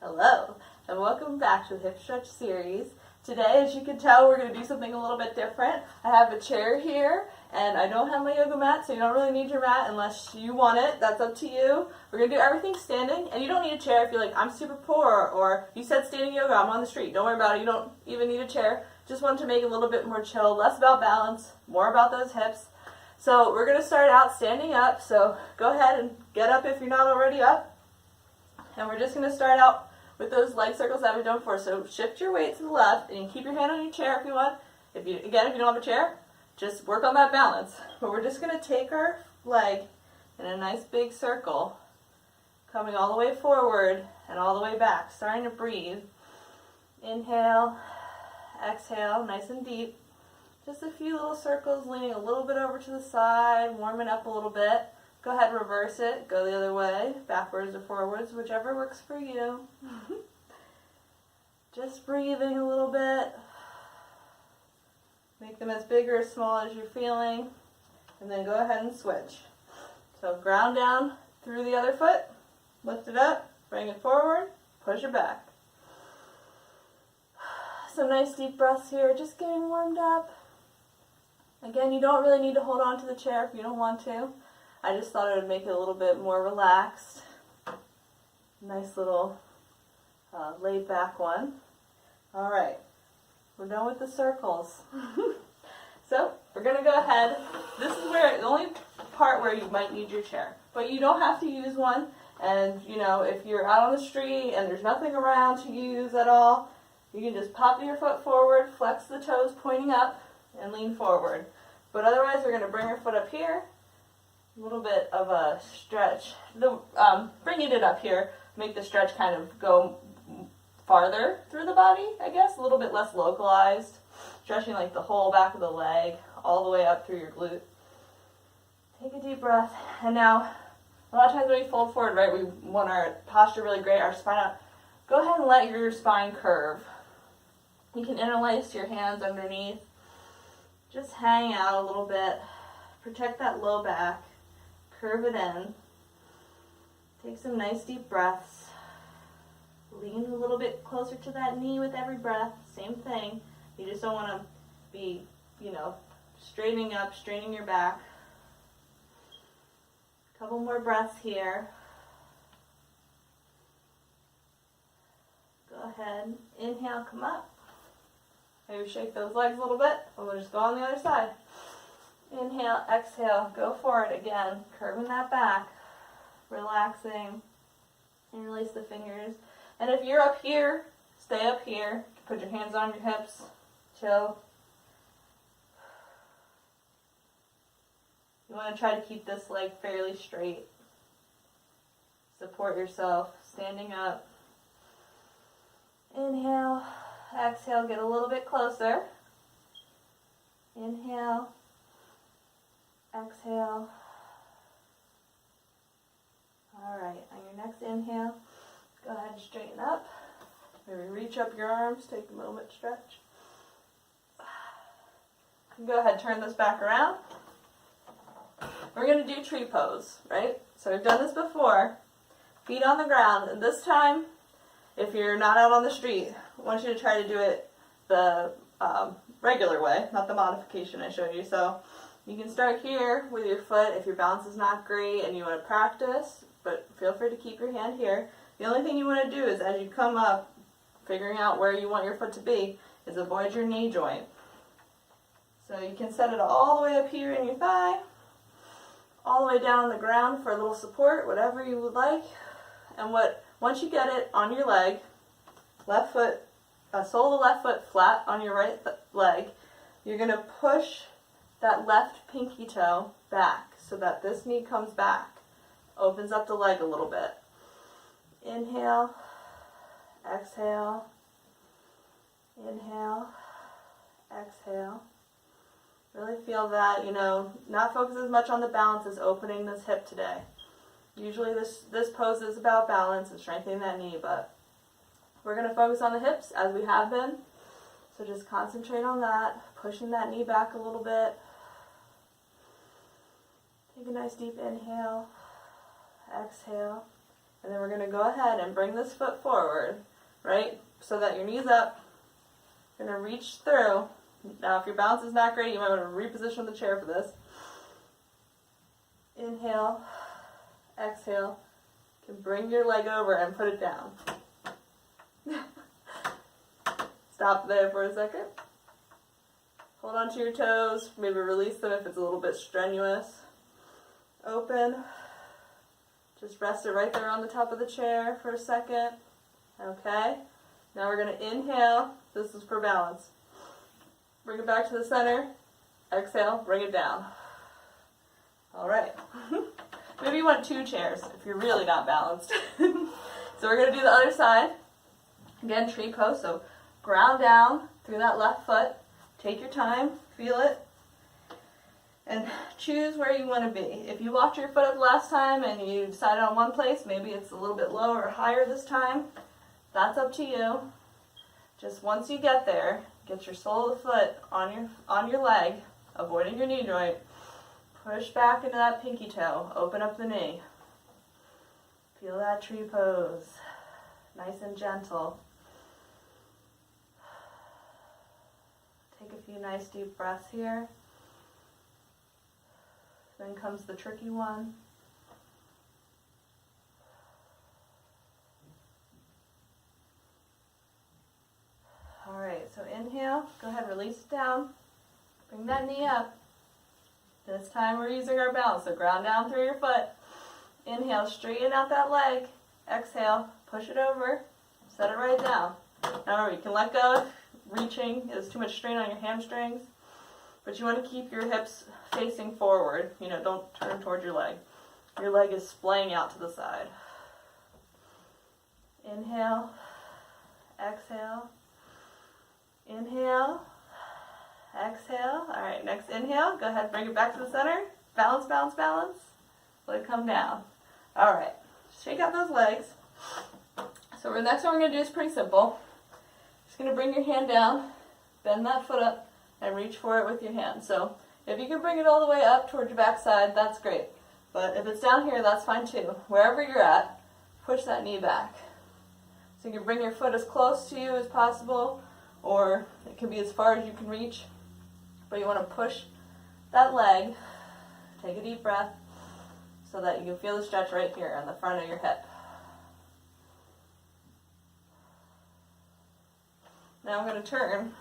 Hello, and welcome back to the Hip Stretch series. Today, as you can tell, we're going to do something a little bit different. I have a chair here, and I don't have my yoga mat, so you don't really need your mat unless you want it. That's up to you. We're going to do everything standing, and you don't need a chair if you're like, I'm super poor, or you said standing yoga, I'm on the street. Don't worry about it. You don't even need a chair. Just wanted to make it a little bit more chill, less about balance, more about those hips. So we're going to start out standing up, so go ahead and get up if you're not already up. And we're just going to start out with those leg circles that we've done before. So shift your weight to the left, and you can keep your hand on your chair if you want. If you don't have a chair, just work on that balance. But we're just going to take our leg in a nice big circle, coming all the way forward and all the way back, starting to breathe. Inhale, exhale, nice and deep. Just a few little circles, leaning a little bit over to the side, warming up a little bit. Go ahead, reverse it, go the other way, backwards or forwards, whichever works for you. Just breathing a little bit. Make them as big or as small as you're feeling, and then go ahead and switch. So ground down through the other foot, lift it up, bring it forward, push it back. Some nice deep breaths here, just getting warmed up. Again, you don't really need to hold on to the chair if you don't want to. I just thought it would make it a little bit more relaxed. Nice little laid back one. All right, we're done with the circles. So we're gonna go ahead. This is where the only part where you might need your chair, but you don't have to use one. And you know, if you're out on the street and there's nothing around to use at all, you can just pop your foot forward, flex the toes pointing up, and lean forward. But otherwise, we're gonna bring our foot up here. A little bit of a stretch. Bringing it up here, make the stretch kind of go farther through the body, I guess, a little bit less localized. Stretching like the whole back of the leg, all the way up through your glute. Take a deep breath. And now, a lot of times when we fold forward, right, we want our posture really great, our spine out. Go ahead and let your spine curve. You can interlace your hands underneath. Just hang out a little bit. Protect that low back. Curve it in. Take some nice deep breaths. Lean a little bit closer to that knee with every breath. Same thing. You just don't want to be, straightening up, straining your back. A couple more breaths here. Go ahead. Inhale, come up. Maybe shake those legs a little bit, and we'll just go on the other side. Inhale, exhale, go for it again, curving that back, relaxing, and release the fingers. And if you're up here, stay up here. Put your hands on your hips, chill. You want to try to keep this leg fairly straight. Support yourself, standing up. Inhale, exhale, get a little bit closer. Inhale. Exhale. All right, on your next inhale, go ahead and straighten up. Maybe reach up your arms, take a moment, stretch. Go ahead, turn this back around. We're going to do tree pose, right? So we've done this before. Feet on the ground, and this time, if you're not out on the street, I want you to try to do it the regular way, not the modification I showed you. So you can start here with your foot if your balance is not great and you want to practice, but feel free to keep your hand here. The only thing you want to do is as you come up, figuring out where you want your foot to be, is avoid your knee joint. So you can set it all the way up here in your thigh, all the way down on the ground for a little support, whatever you would like. And once you get it on your leg, left foot, sole of the left foot flat on your right leg, you're going to push that left pinky toe back so that this knee comes back. Opens up the leg a little bit. Inhale, exhale, inhale, exhale. Really feel that, not focus as much on the balance as opening this hip today. Usually this pose is about balance and strengthening that knee, but we're going to focus on the hips as we have been. So just concentrate on that, pushing that knee back a little bit. Take a nice deep inhale, exhale. And then we're going to go ahead and bring this foot forward, right? So that your knee's up. You're going to reach through. Now if your balance is not great, you might want to reposition the chair for this. Inhale, exhale. You can bring your leg over and put it down. Stop there for a second. Hold on to your toes, maybe release them if it's a little bit strenuous. Open. Just rest it right there on the top of the chair for a second. Okay. Now we're going to inhale. This is for balance. Bring it back to the center. Exhale, bring it down. All right. Maybe you want 2 chairs if you're really not balanced. So we're going to do the other side. Again, tree pose. So ground down through that left foot. Take your time, feel it, and choose where you want to be. If you walked your foot up last time and you decided on one place, maybe it's a little bit lower or higher this time. That's up to you. Just once you get there, get your sole of the foot on your leg, avoiding your knee joint. Push back into that pinky toe. Open up the knee. Feel that tree pose. Nice and gentle. Take a few nice deep breaths here. Then comes the tricky one. Alright, so inhale. Go ahead, release it down. Bring that knee up. This time we're using our balance, so ground down through your foot. Inhale, straighten out that leg. Exhale, push it over. Set it right down. Now you can let go. Reaching is too much strain on your hamstrings, but you want to keep your hips facing forward. Don't turn towards your leg. Your leg is splaying out to the side. Inhale, exhale, inhale, exhale. All right, next inhale. Go ahead, bring it back to the center. Balance, balance, balance. Let it come down. All right, shake out those legs. So the next one we're going to do is pretty simple. Just going to bring your hand down, bend that foot up, and reach for it with your hand. So if you can bring it all the way up towards your backside, that's great. But if it's down here, that's fine too. Wherever you're at, push that knee back. So you can bring your foot as close to you as possible, or it can be as far as you can reach. But you want to push that leg. Take a deep breath so that you can feel the stretch right here on the front of your hip. Now I'm going to turn.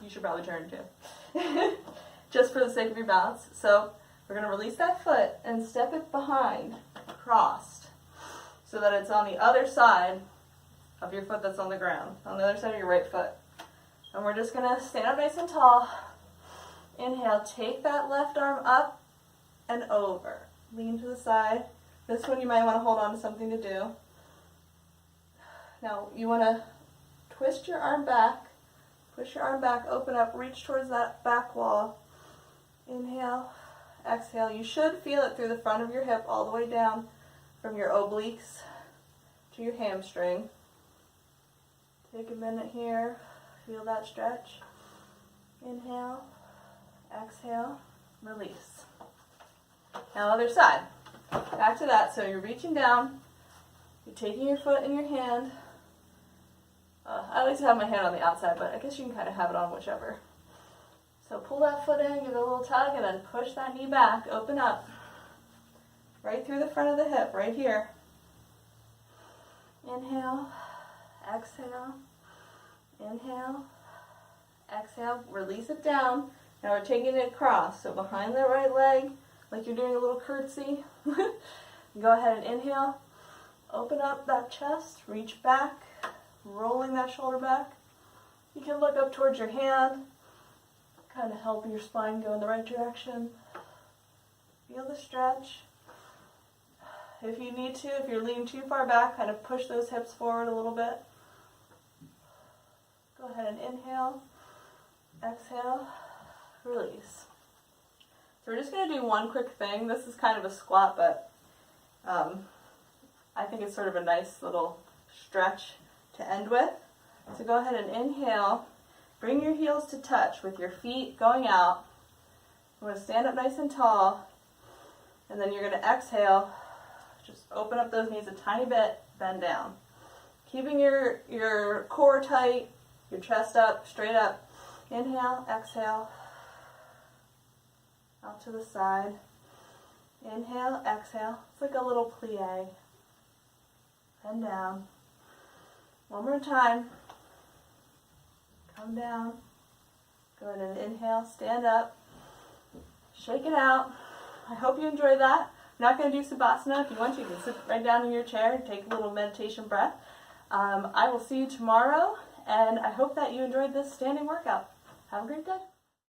You should probably turn too. Just for the sake of your balance. So we're going to release that foot and step it behind, crossed, so that it's on the other side of your foot that's on the ground, on the other side of your right foot. And we're just going to stand up nice and tall. Inhale, take that left arm up and over. Lean to the side. This one you might want to hold on to something to do. Now you want to twist your arm back, push your arm back, open up, reach towards that back wall. Inhale, exhale. You should feel it through the front of your hip all the way down from your obliques to your hamstring. Take a minute here, feel that stretch. Inhale, exhale, release. Now other side. Back to that, so you're reaching down, you're taking your foot in your hand. I like to have my hand on the outside, but I guess you can kind of have it on whichever. So pull that foot in, give it a little tug, and then push that knee back, open up. Right through the front of the hip, right here. Inhale, exhale, inhale, exhale, release it down. Now we're taking it across, so behind the right leg, like you're doing a little curtsy. Go ahead and inhale, open up that chest, reach back, rolling that shoulder back. You can look up towards your hand, kind of help your spine go in the right direction. Feel the stretch. If you need to, if you're leaning too far back, kind of push those hips forward a little bit. Go ahead and inhale, exhale, release. So we're just going to do one quick thing. This is kind of a squat, but I think it's sort of a nice little stretch to end with. So go ahead and inhale. Bring your heels to touch with your feet going out. You want to stand up nice and tall. And then you're going to exhale. Just open up those knees a tiny bit, bend down. Keeping your core tight, your chest up, straight up. Inhale, exhale. Out to the side. Inhale, exhale. It's like a little plie. Bend down. One more time. Come down. Go ahead and inhale, stand up. Shake it out. I hope you enjoyed that. I'm not going to do Savasana. If you want to, you can sit right down in your chair and take a little meditation breath. I will see you tomorrow, and I hope that you enjoyed this standing workout. Have a great day.